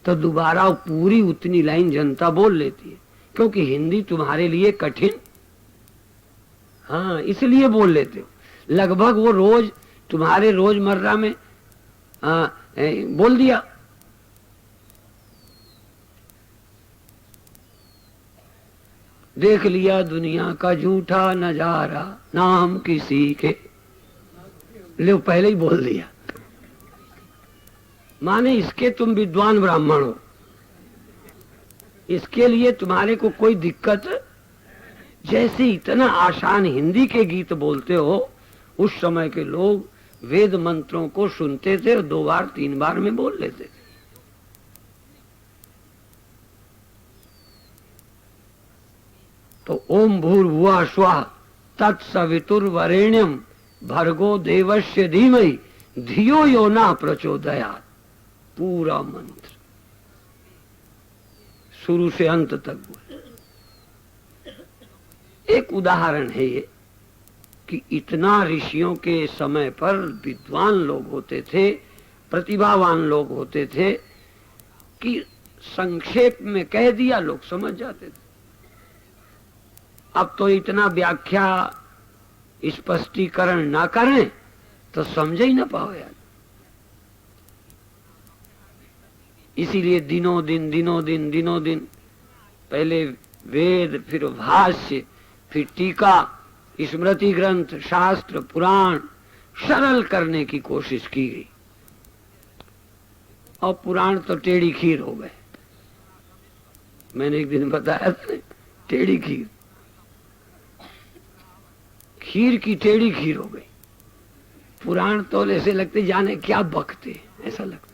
तो दोबारा पूरी उतनी लाइन जनता बोल लेती है, क्योंकि हिंदी तुम्हारे लिए कठिन, हाँ इसलिए बोल लेते हो। लगभग वो रोज तुम्हारे रोजमर्रा में बोल दिया। देख लिया दुनिया का झूठा नजारा, नाम किसी के, ले पहले ही बोल दिया। माने इसके तुम विद्वान ब्राह्मण हो, इसके लिए तुम्हारे को कोई दिक्कत। जैसे इतना आसान हिंदी के गीत बोलते हो, उस समय के लोग वेद मंत्रों को सुनते थे और 2 बार 3 बार में बोल लेते थे। तो ओम भूर्भुवः स्वः तत्सवितुर्वरेण्यम भर्गो देवस्य धीमहि धियो यो न प्रचोदयात्। पूरा मंत्र शुरू से अंत तक बोले। एक उदाहरण है ये कि इतना ऋषियों के समय पर विद्वान लोग होते थे, प्रतिभावान लोग होते थे कि संक्षेप में कह दिया लोग समझ जाते थे। अब तो इतना व्याख्या स्पष्टीकरण ना करें तो समझ ही ना पाओ यार। इसीलिए दिनों दिन पहले वेद, फिर भाष्य, फिर टीका, स्मृति ग्रंथ, शास्त्र, पुराण सरल करने की कोशिश की गई। और पुराण तो टेढ़ी खीर हो गए। मैंने एक दिन बताया था, टेढ़ी खीर, खीर की टेढ़ी खीर हो गई। पुराण तो ऐसे लगते जाने क्या बकते, ऐसा लगता।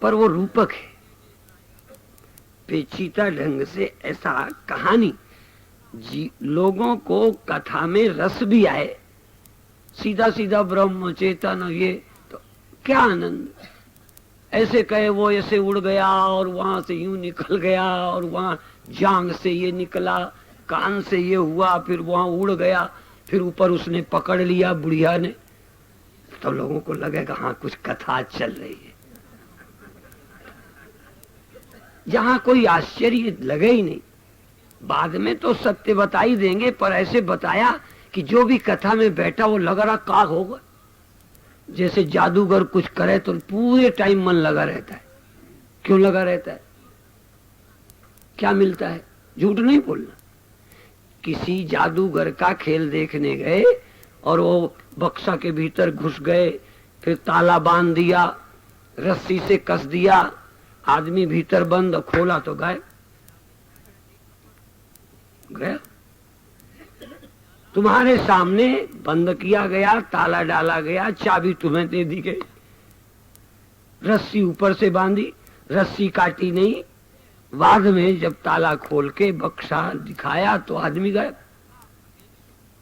पर वो रूपक है, पेचीदा ढंग से ऐसा कहानी लोगों को कथा में रस भी आए। सीधा सीधा ब्रह्म चेतन, ये तो क्या आनंद। ऐसे कहे वो ऐसे उड़ गया और वहां से यूं निकल गया और वहां जांग से ये निकला, कान से ये हुआ, फिर वहां उड़ गया, फिर ऊपर उसने पकड़ लिया बुढ़िया ने। तो लोगों को लगेगा हाँ कुछ कथा चल रही है, जहां कोई आश्चर्य लगे ही नहीं। बाद में तो सत्य बता ही देंगे, पर ऐसे बताया कि जो भी कथा में बैठा वो लग रहा का होगा। जैसे जादूगर कुछ करे तो पूरे टाइम मन लगा रहता है। क्यों लगा रहता है? क्या मिलता है? झूठ नहीं बोलना। किसी जादूगर का खेल देखने गए और वो बक्सा के भीतर घुस गए, फिर ताला बांध दिया, रस्सी से कस दिया, आदमी भीतर बंद, खोला तो गायब गया। तुम्हारे सामने बंद किया गया, ताला डाला गया, चाबी तुम्हें दे दी गई, रस्सी ऊपर से बांधी, रस्सी काटी नहीं। बाद में जब ताला खोल के बक्सा दिखाया तो आदमी गायब,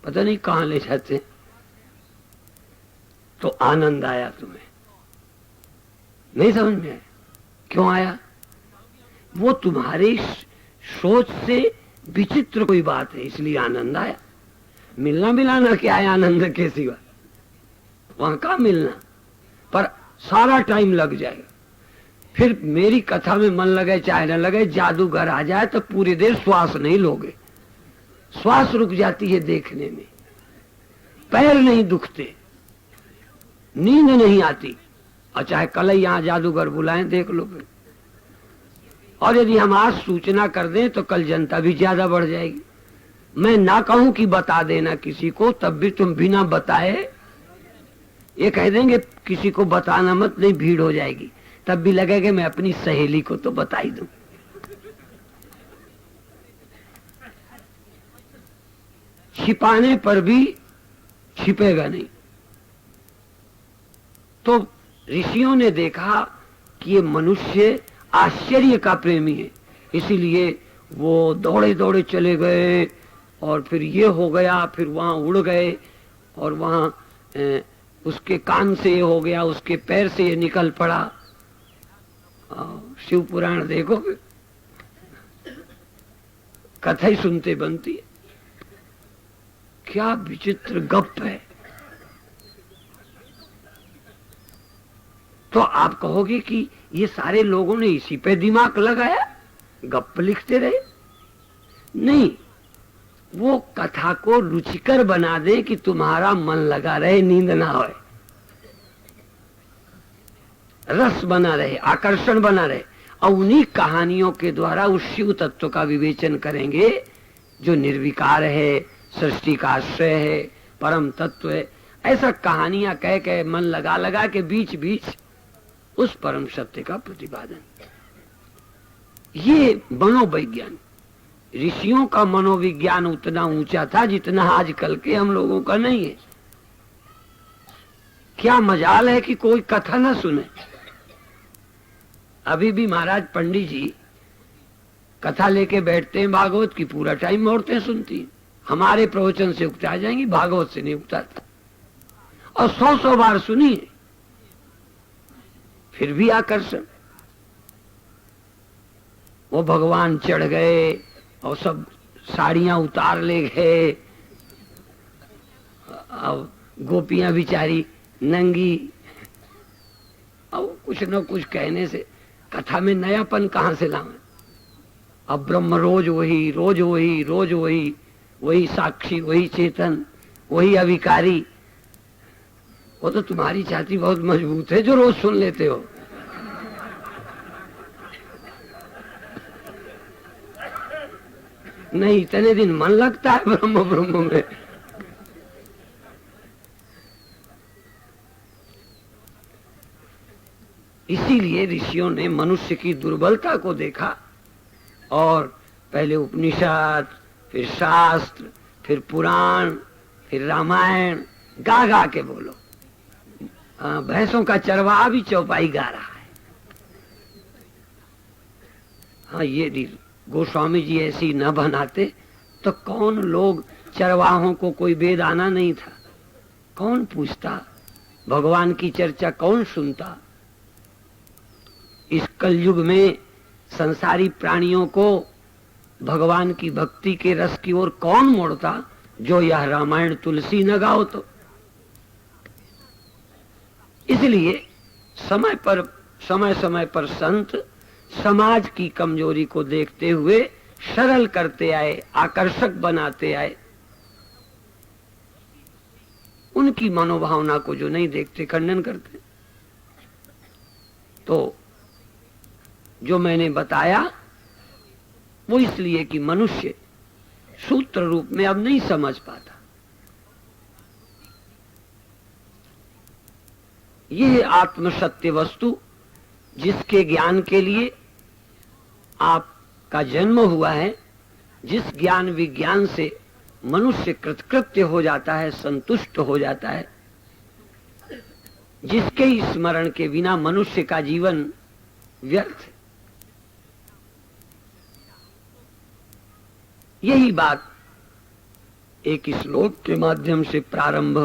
पता नहीं कहां ले जाते। तो आनंद आया तुम्हें? नहीं समझ में आया? क्यों आया? वो तुम्हारी सोच से विचित्र कोई बात है, इसलिए आनंद आया। मिलना मिलाना क्या है आनंद के सिवा? वहां का मिलना, पर सारा टाइम लग जाएगा। फिर मेरी कथा में मन लगे चाहे न लगे, जादूगर आ जाए तो पूरी देर श्वास नहीं लोगे, श्वास रुक जाती है देखने में, पैर नहीं दुखते, नींद नहीं आती। और चाहे कल ही यहाँ जादूगर बुलाएं देख लो फिर। और यदि हम आज सूचना कर दें तो कल जनता भी ज्यादा बढ़ जाएगी। मैं ना कहूं कि बता देना किसी को, तब भी तुम बिना बताए ये कह देंगे किसी को बताना मत, नहीं भीड़ हो जाएगी। तब भी लगेगा मैं अपनी सहेली को तो बता ही दूं। छिपाने पर भी छिपेगा नहीं। तो ऋषियों ने देखा कि ये मनुष्य आश्चर्य का प्रेमी है, इसीलिए वो दौड़े दौड़े चले गए और फिर ये हो गया, फिर वहां उड़ गए और वहां उसके कान से ये हो गया, उसके पैर से ये निकल पड़ा। शिव पुराण देखो, कथा ही सुनते बनती है। क्या विचित्र गप है। तो आप कहोगे कि ये सारे लोगों ने इसी पे दिमाग लगाया, गप लिखते रहे? नहीं, वो कथा को रुचिकर बना दे कि तुम्हारा मन लगा रहे, नींद ना होए, रस बना रहे, आकर्षण बना रहे। और उन्हीं कहानियों के द्वारा उस शिव तत्व का विवेचन करेंगे जो निर्विकार है, सृष्टि का आश्रय है, परम तत्व है। ऐसा कहानियां कह के मन लगा लगा के बीच बीच उस परम सत्य का प्रतिपादन। ये मनोविज्ञान, ऋषियों का मनोविज्ञान उतना ऊंचा था जितना आजकल के हम लोगों का नहीं है। क्या मजाल है कि कोई कथा ना सुने। अभी भी महाराज पंडित जी कथा लेके बैठते हैं भागवत की, पूरा टाइम औरतें सुनती हैं। हमारे प्रवचन से उकता जाएंगी, भागवत से नहीं उकताता। और 100 बार सुनिए फिर भी आकर्षण। वो भगवान चढ़ गए और सब साड़ियां उतार ले गए, अब गोपियां बिचारी नंगी, अब कुछ न कुछ कहने से कथा में नयापन कहां से लाऊं? अब ब्रह्म रोज वही, रोज वही, रोज वही, वही साक्षी, वही चेतन, वही अविकारी। वो तो तुम्हारी छाती बहुत मजबूत है जो रोज सुन लेते हो। नहीं, इतने दिन मन लगता है ब्रह्म ब्रह्म में। इसीलिए ऋषियों ने मनुष्य की दुर्बलता को देखा और पहले उपनिषद, फिर शास्त्र, फिर पुराण, फिर रामायण गा गा के बोलो। भैंसों का चरवाहा भी चौपाई गा रहा है। हाँ, ये गोस्वामी जी ऐसी न बनाते तो कौन लोग, चरवाहों को कोई वेद आना नहीं था, कौन पूछता, भगवान की चर्चा कौन सुनता। इस कलयुग में संसारी प्राणियों को भगवान की भक्ति के रस की ओर कौन मोड़ता, जो यह रामायण तुलसी न गाओ तो। इसलिए समय समय पर संत समाज की कमजोरी को देखते हुए सरल करते आए, आकर्षक बनाते आए। उनकी मनोभावना को जो नहीं देखते खंडन करते। तो जो मैंने बताया वो इसलिए कि मनुष्य सूत्र रूप में अब नहीं समझ पाता। यह आत्म सत्य वस्तु जिसके ज्ञान के लिए आपका जन्म हुआ है, जिस ज्ञान विज्ञान से मनुष्य कृतकृत्य हो जाता है, संतुष्ट हो जाता है, जिसके स्मरण के बिना मनुष्य का जीवन व्यर्थ है। यही बात एक श्लोक के माध्यम से प्रारंभ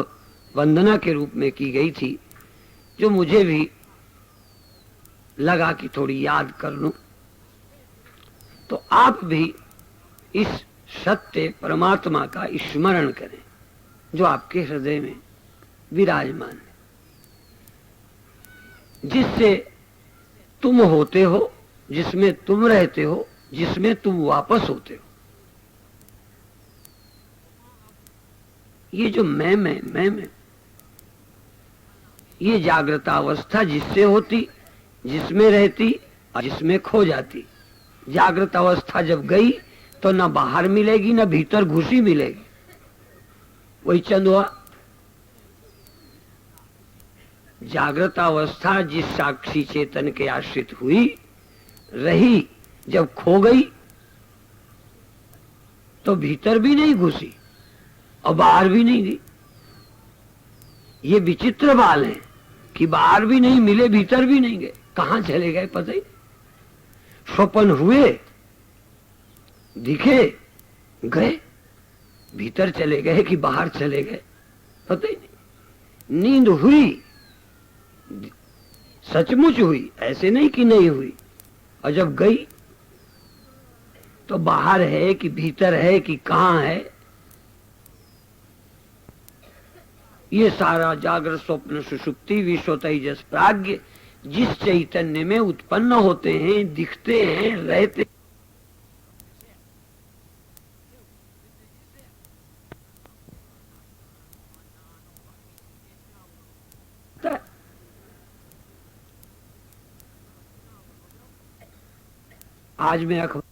वंदना के रूप में की गई थी, जो मुझे भी लगा कि थोड़ी याद कर लूं। तो आप भी इस सत्य परमात्मा का स्मरण करें जो आपके हृदय में विराजमान है, जिससे तुम होते हो, जिसमें तुम रहते हो, जिसमें तुम वापस होते हो। ये जो मैं ये जागृत अवस्था जिससे होती, जिसमें रहती और जिसमें खो जाती। जागृत अवस्था जब गई तो न बाहर मिलेगी न भीतर घुसी मिलेगी। वही चंद हुआ। जागृत अवस्था जिस साक्षी चेतन के आश्रित हुई रही, जब खो गई तो भीतर भी नहीं घुसी और बाहर भी नहीं गई। ये विचित्र बाल है कि बाहर भी नहीं मिले, भीतर भी नहीं गए। कहां चले गए पता ही। स्वप्न हुए, दिखे, गए, भीतर चले गए कि बाहर चले गए पता ही नहीं। नींद हुई, सचमुच हुई, ऐसे नहीं कि नहीं हुई, और जब गई तो बाहर है कि भीतर है कि कहां है। ये सारा जागृत स्वप्न सुषुप्ति विश्व तेजस प्राज्ञ जिस चैतन्य में उत्पन्न होते हैं, दिखते हैं, रहते आज मैं अखबार